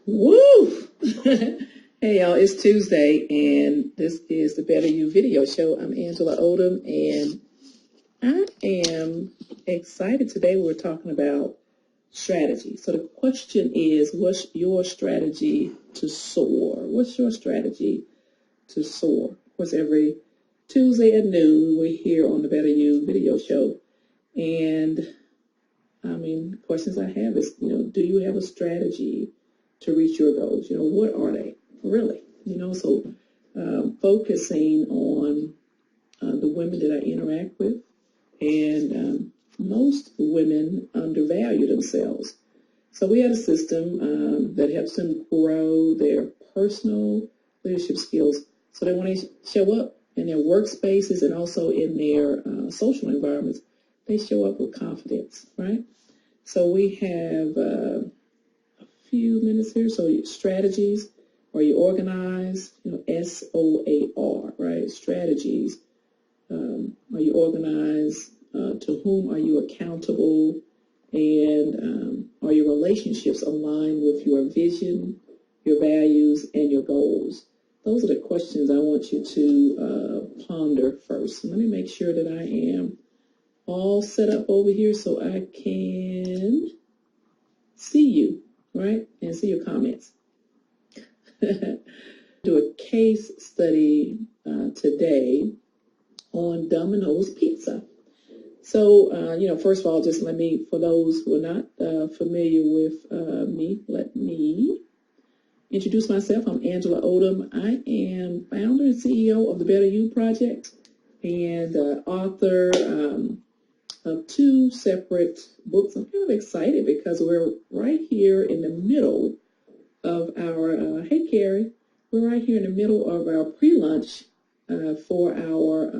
Woo! Hey y'all, it's Tuesday and this is the Better You video show. I'm Angela Odom and I am excited. Today we're talking about strategy. So the question is, what's your strategy to soar? What's your strategy to soar? Of course, every Tuesday at noon we're here on the Better You video show. And questions I have is, do you have a strategy to reach your goals? What are they really? So focusing on the women that I interact with, and most women undervalue themselves. So we have a system that helps them grow their personal leadership skills so that when they show up in their workspaces and also in their social environments, they show up with confidence, right? So we have a few minutes here. So strategies, are you organized? SOAR, right? Strategies. Are you organized? To whom are you accountable? And are your relationships aligned with your vision, your values, and your goals? Those are the questions I want you to ponder first. Let me make sure that I am all set up over here so I can see you, right? And see your comments. Do a case study today on Domino's Pizza. So, first of all, just for those who are not familiar with me, let me introduce myself. I'm Angela Odom. I am founder and CEO of the Better You Project and author of two separate books. I'm kind of excited because we're right here in the middle of our, hey Carrie, we're right here in the middle of our pre-lunch for our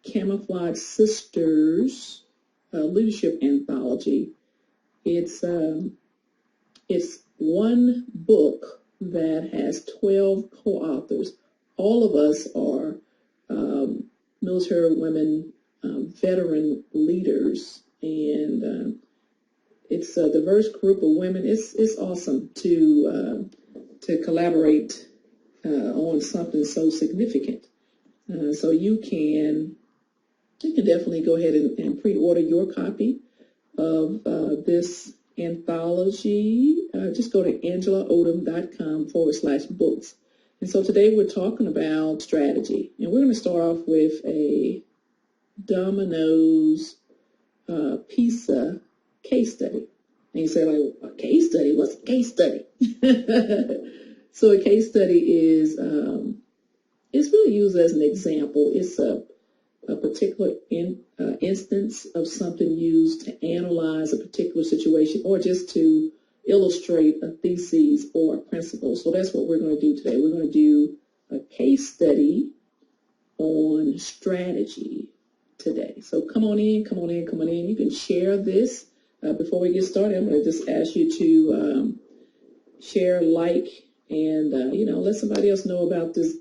Camouflage Sisters Leadership Anthology. It's one book that has 12 co-authors. All of us are military women, veteran leaders, and it's a diverse group of women. It's awesome to collaborate on something so significant. So you can definitely go ahead and pre-order your copy of this anthology. Just go to angelaodom.com/books. And so today we're talking about strategy, and we're going to start off with a Domino's pizza case study. And you say, like, a case study? What's a case study? So a case study is it's really used as an example. It's a particular instance of something used to analyze a particular situation or just to illustrate a thesis or a principle. So that's what we're going to do today. We're going to do a case study on strategy today. So come on in. You can share this. Before we get started, I'm going to just ask you to share, like, and, let somebody else know about this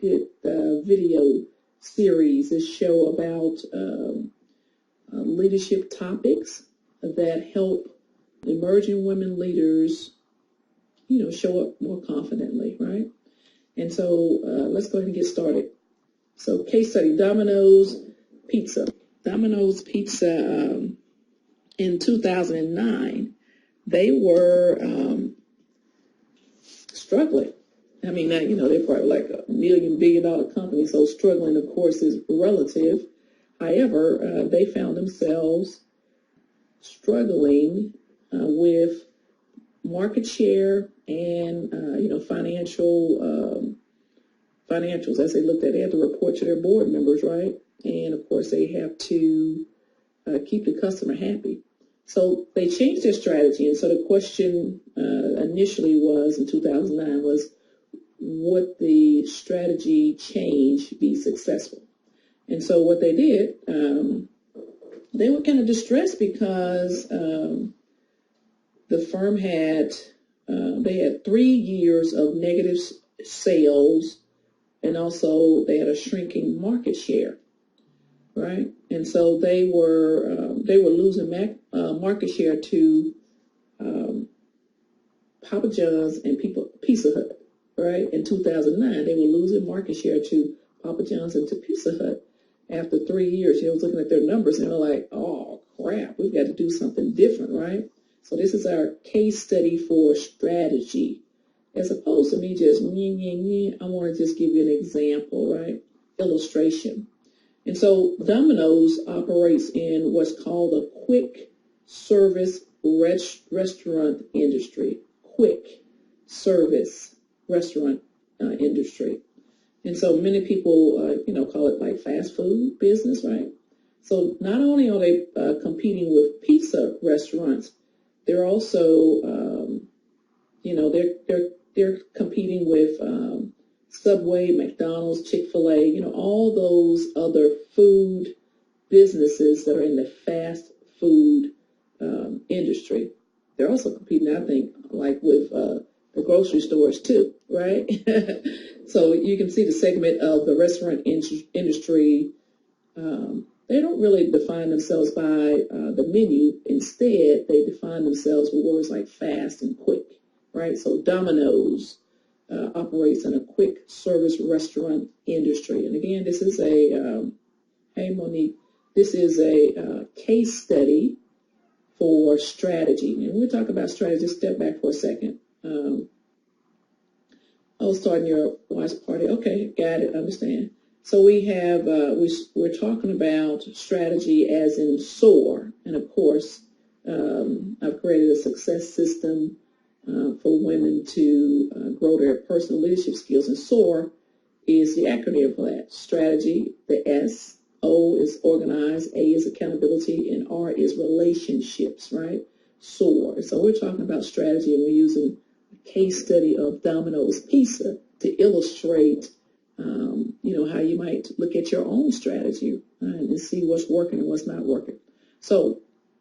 good video series, this show about leadership topics that help emerging women leaders, show up more confidently, right? And so let's go ahead and get started. So case study, Domino's Pizza. Domino's Pizza, in 2009, they were struggling. I mean, now, they're probably like $1 billion company, so struggling, of course, is relative. However, they found themselves struggling with market share and, financials. As they looked at, they had to report to their board members, right? And, of course, they have to keep the customer happy. So they changed their strategy. And so the question initially was, in 2009, was, would the strategy change be successful? And so what they did, they were kind of distressed because the firm they had 3 years of negative sales, and also they had a shrinking market share, right? And so they were losing market share to Papa John's and Pizza Hut, right? In 2009, they were losing market share to Papa John's and to Pizza Hut. After 3 years, they was looking at their numbers and they were like, oh, crap, we've got to do something different, right? So this is our case study for strategy. As opposed to me just, I want to just give you an example, right? Illustration. And so Domino's operates in what's called a quick service restaurant industry. Quick service restaurant industry. And so many people, call it like fast food business, right? So not only are they competing with pizza restaurants, they're also, they're competing with Subway, McDonald's, Chick-fil-A, all those other food businesses that are in the fast food industry. They're also competing, I think, like with the grocery stores too, right? So you can see the segment of the restaurant industry. They don't really define themselves by the menu. Instead, they define themselves with words like fast and quick, right? So Domino's operates in a quick service restaurant industry. And again, this is hey Monique, this is a case study for strategy. And we'll talk about strategy. Just step back for a second. Starting your watch party. Okay, got it, understand. So we have, we're talking about strategy as in SOAR. And of course, I've created a success system for women to grow their personal leadership skills. And SOAR is the acronym for that. Strategy, the S, O is organized, A is accountability, and R is relationships, right? SOAR. So we're talking about strategy, and we're using a case study of Domino's Pizza to illustrate how you might look at your own strategy and see what's working and what's not working. So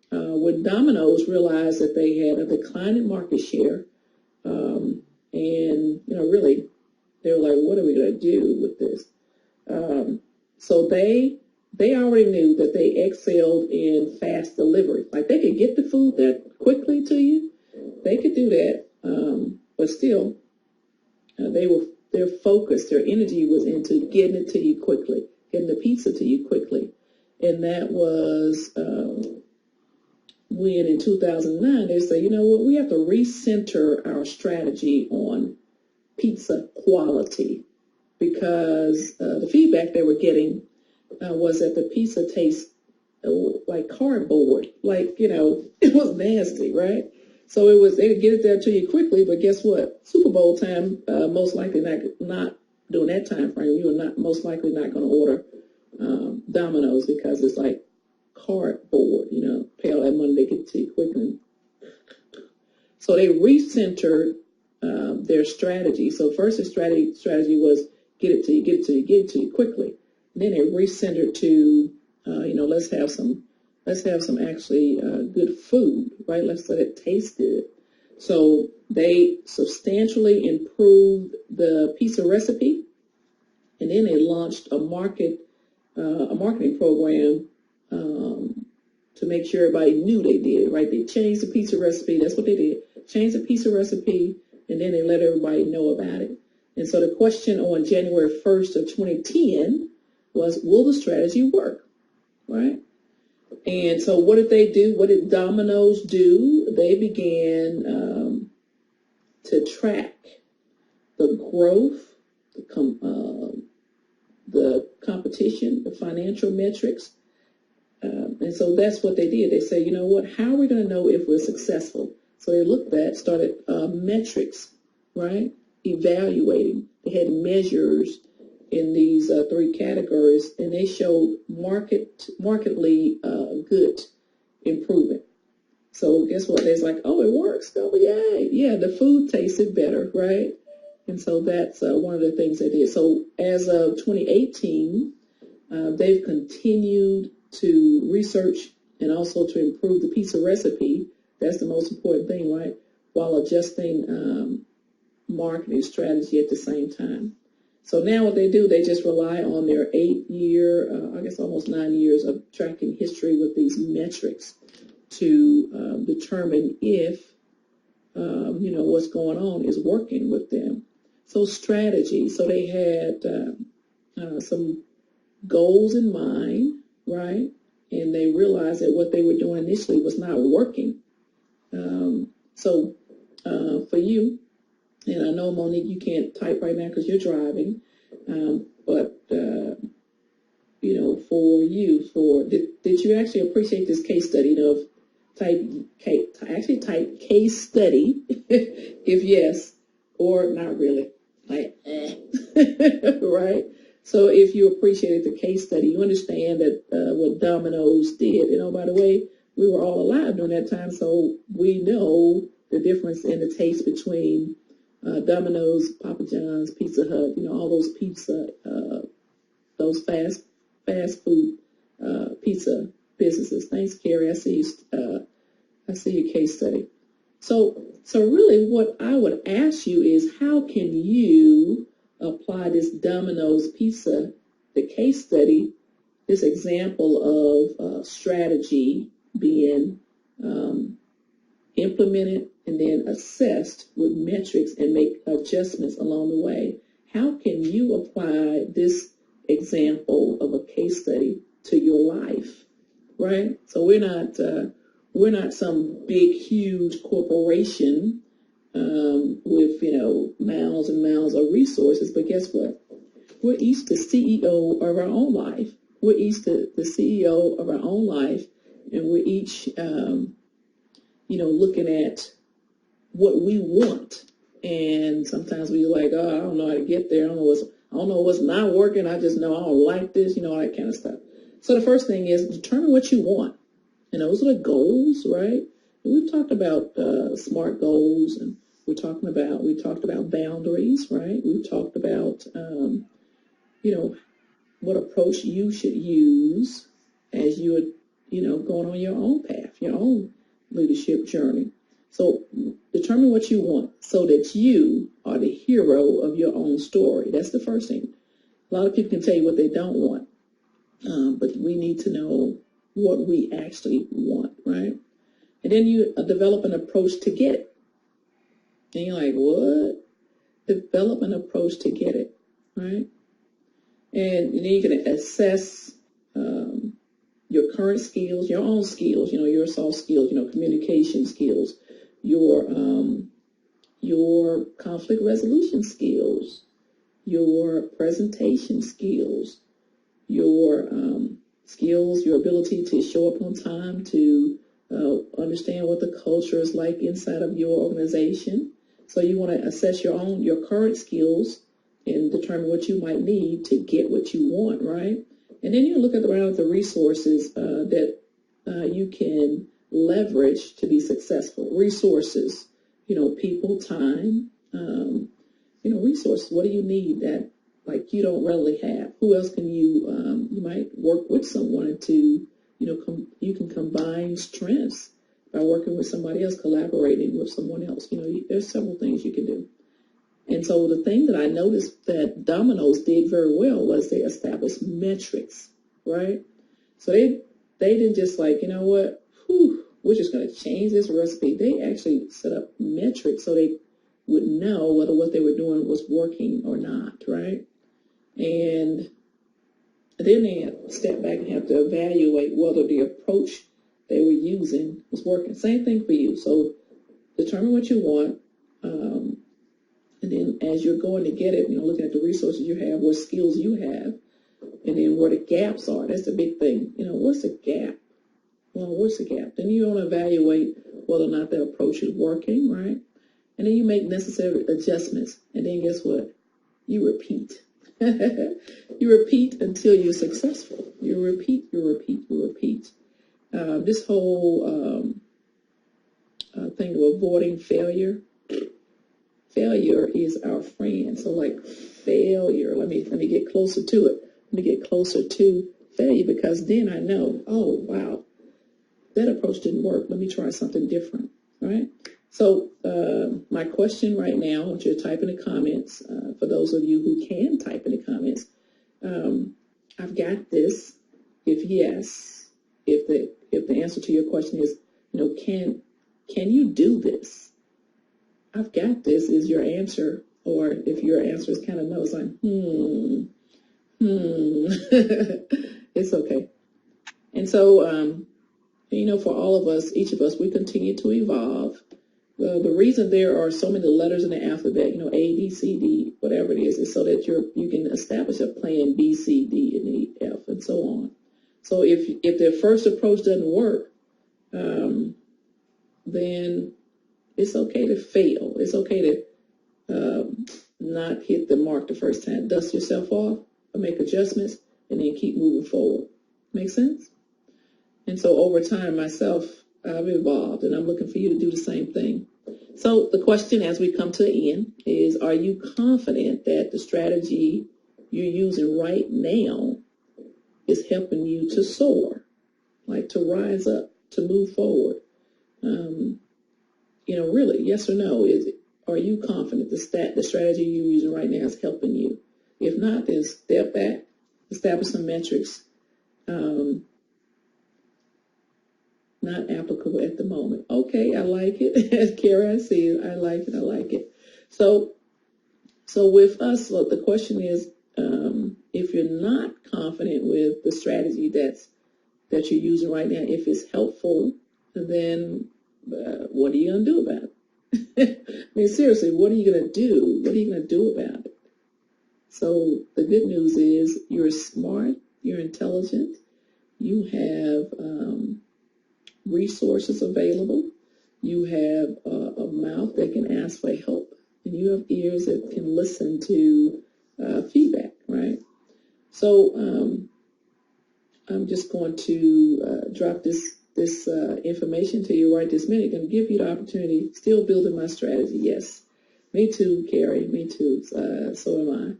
when Domino's realized that they had a decline in market share, really, they were like, what are we going to do with this? So they already knew that they excelled in fast delivery. Like they could get the food that quickly to you. They could do that, but still, their focus, their energy was into getting it to you quickly, getting the pizza to you quickly. And that was when in 2009, they said, you know what, we have to recenter our strategy on pizza quality because the feedback they were getting was that the pizza tastes like cardboard, it was nasty, right? So they would get it there to you quickly, but guess what? Super Bowl time, most likely not during that time frame, you are most likely not going to order Domino's because it's like cardboard, pay all that money, they get it to you quickly. So they recentered their strategy. So first the strategy was get it to you quickly. And then they recentered to, let's have some actually good food, right? Let's let it taste good. So they substantially improved the pizza recipe, and then they launched a marketing program to make sure everybody knew they did it, right? They changed the pizza recipe. That's what they did. Changed the pizza recipe, and then they let everybody know about it. And so the question on January 1st of 2010 was, will the strategy work, right? And so what did they do? What did Domino's do? They began to track the growth, the competition, the financial metrics. And so that's what they did. They said, you know what, how are we going to know if we're successful? So they started metrics, right? Evaluating. They had measures in these three categories, and they showed markedly good improvement. So guess what? They're like, oh, it works. Oh, yay. Yeah, the food tasted better, right? And so that's one of the things they did. So as of 2018, they've continued to research and also to improve the pizza recipe. That's the most important thing, right? While adjusting marketing strategy at the same time. So now what they do, they just rely on their 8-year, almost 9 years of tracking history with these metrics to determine if what's going on is working with them. So strategy. So they had some goals in mind, right? And they realized that what they were doing initially was not working. So for you, and I know, Monique, you can't type right now because you're driving, but for you, did you actually appreciate this case study? Type case study, if yes, or not really, like, right? So if you appreciated the case study, you understand that what dominoes did. By the way, we were all alive during that time, so we know the difference in the taste between Domino's, Papa John's, Pizza Hut, all those pizza, those fast food pizza businesses. Thanks, Carrie. I see your case study. So really, what I would ask you is, how can you apply this Domino's pizza, the case study, this example of strategy being implemented and then assessed with metrics and make adjustments along the way? How can you apply this example of a case study to your life, right? So we're not some big, huge corporation with miles and miles of resources, but guess what? We're each the CEO of our own life. We're each the CEO of our own life, and we're each looking at what we want. And sometimes we're like, oh, I don't know how to get there. I don't know what's not working. I just know I don't like this, all that kind of stuff. So the first thing is determine what you want. And those are the goals, right? And we've talked about SMART goals, and we talked about boundaries, right? We've talked about, what approach you should use as you're, going on your own path, your own leadership journey. So determine what you want so that you are the hero of your own story. That's the first thing. A lot of people can tell you what they don't want, but we need to know what we actually want, right? And then you develop an approach to get it. And you're like, what? Develop an approach to get it, right? And then you can assess your current skills, your own skills, your soft skills, communication skills, your conflict resolution skills, your presentation skills, your skills, your ability to show up on time, to understand what the culture is like inside of your organization. So you want to assess your current skills and determine what you might need to get what you want, right? And then you look around the resources that you can leverage to be successful. Resources, people, time, resources. What do you need that you don't readily have? Who else can you might work with someone to, you can combine strengths by working with somebody else, collaborating with someone else. There's several things you can do. And so the thing that I noticed that Domino's did very well was they established metrics, right? So they didn't just we're just going to change this recipe. They actually set up metrics so they would know whether what they were doing was working or not, right? And then they had to step back and have to evaluate whether the approach they were using was working. Same thing for you. So determine what you want. And then as you're going to get it, looking at the resources you have, what skills you have, and then where the gaps are. That's the big thing. What's the gap? Well, what's the gap? Then you want to evaluate whether or not that approach is working, right? And then you make necessary adjustments. And then guess what? You repeat. You repeat until you're successful. You repeat. This whole thing of avoiding failure. Failure is our friend. So failure, let me get closer to it. Let me get closer to failure, because then I know, oh, wow, that approach didn't work. Let me try something different, right? So my question right now, I want you to type in the comments, for those of you who can type in the comments, I've got this. If yes, if the answer to your question is, can you do this? I've got this is your answer, or if your answer is kind of no, it's like, it's okay. And so, for all of us, each of us, we continue to evolve. The reason there are so many letters in the alphabet, A, B, C, D, whatever it is so that you can establish a plan B, C, D, and E, F, and so on. So if their first approach doesn't work, then it's okay to fail. It's okay to not hit the mark the first time. Dust yourself off, or make adjustments, and then keep moving forward. Make sense? And so over time, myself, I've evolved, and I'm looking for you to do the same thing. So the question as we come to the end is, are you confident that the strategy you're using right now is helping you to soar, like to rise up, to move forward? Really, yes or no? Are you confident the strategy you're using right now is helping you? If not, then step back, establish some metrics. Not applicable at the moment. Okay, I like it. Kara, I see it. I like it. So with us, look, the question is, if you're not confident with the strategy that you're using right now, if it's helpful, then what are you going to do about it? I mean, seriously, what are you going to do? What are you going to do about it? So the good news is you're smart, you're intelligent, you have resources available, you have a mouth that can ask for help, and you have ears that can listen to feedback, right? So I'm just going to drop this information to you right this minute and give you the opportunity. Still building my strategy. Yes, me too, Carrie. Me too. So am I.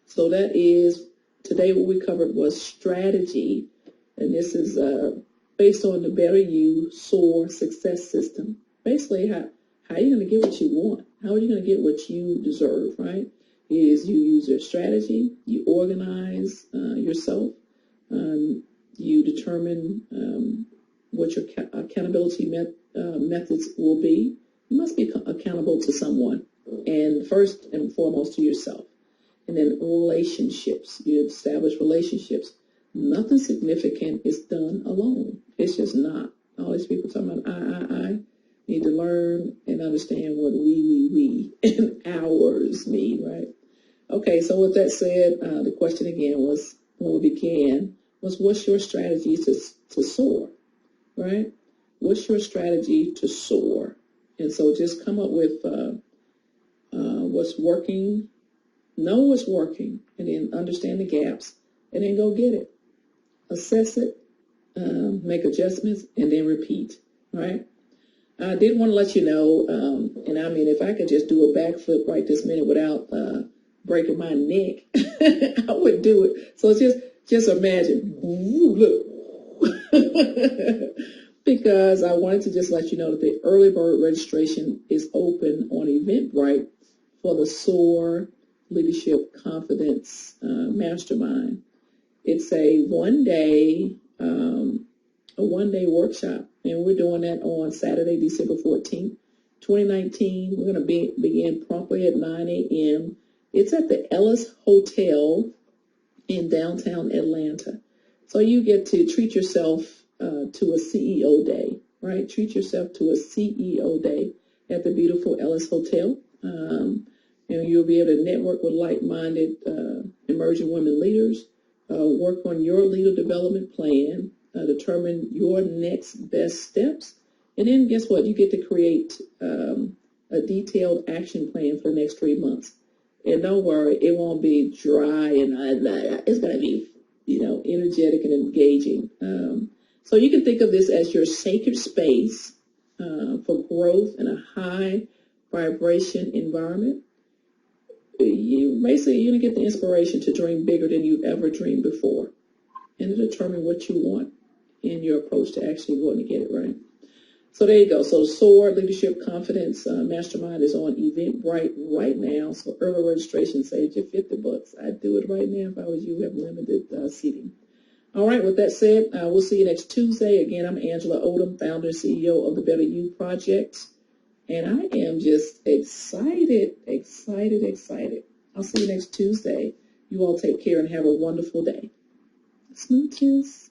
So that is today. What we covered was strategy, and this is based on the Better You SOAR success system. Basically, how are you going to get what you want? How are you going to get what you deserve? Right? Is you use your strategy, you organize yourself. You determine what your accountability methods will be. You must be accountable to someone, and first and foremost to yourself. And then relationships. You establish relationships. Nothing significant is done alone. It's just not. All these people talking about I need to learn and understand what we and ours mean, right? Okay, so with that said, the question again was, when we began, was what's your strategy to soar, right? What's your strategy to soar? And so just come up with what's working, know what's working, and then understand the gaps, and then go get it. Assess it, make adjustments, and then repeat, right? I did want to let you know, and I mean, if I could just do a backflip right this minute without breaking my neck, I would do it. So just imagine, look. Because I wanted to just let you know that the early bird registration is open on Eventbrite for the SOAR Leadership Confidence Mastermind. It's a one-day workshop, and we're doing that on Saturday, December 14th, 2019. We're going to begin promptly at 9 a.m. It's at the Ellis Hotel in downtown Atlanta. So you get to treat yourself to a CEO day, right? Treat yourself to a CEO day at the beautiful Ellis Hotel. And you'll be able to network with like-minded emerging women leaders, work on your leader development plan, determine your next best steps, and then guess what? You get to create a detailed action plan for the next 3 months. And don't worry, it won't be dry and it's going to be, energetic and engaging. So you can think of this as your sacred space for growth in a high vibration environment. You're going to get the inspiration to dream bigger than you've ever dreamed before, and to determine what you want in your approach to actually going to get it right. So there you go. So SOAR Leadership Confidence Mastermind is on Eventbrite right now. So early registration saves you $50. I'd do it right now if I was you. Have limited seating. All right. With that said, we'll see you next Tuesday. Again, I'm Angela Odom, founder and CEO of the Better You Project. And I am just excited. I'll see you next Tuesday. You all take care and have a wonderful day. Smooches.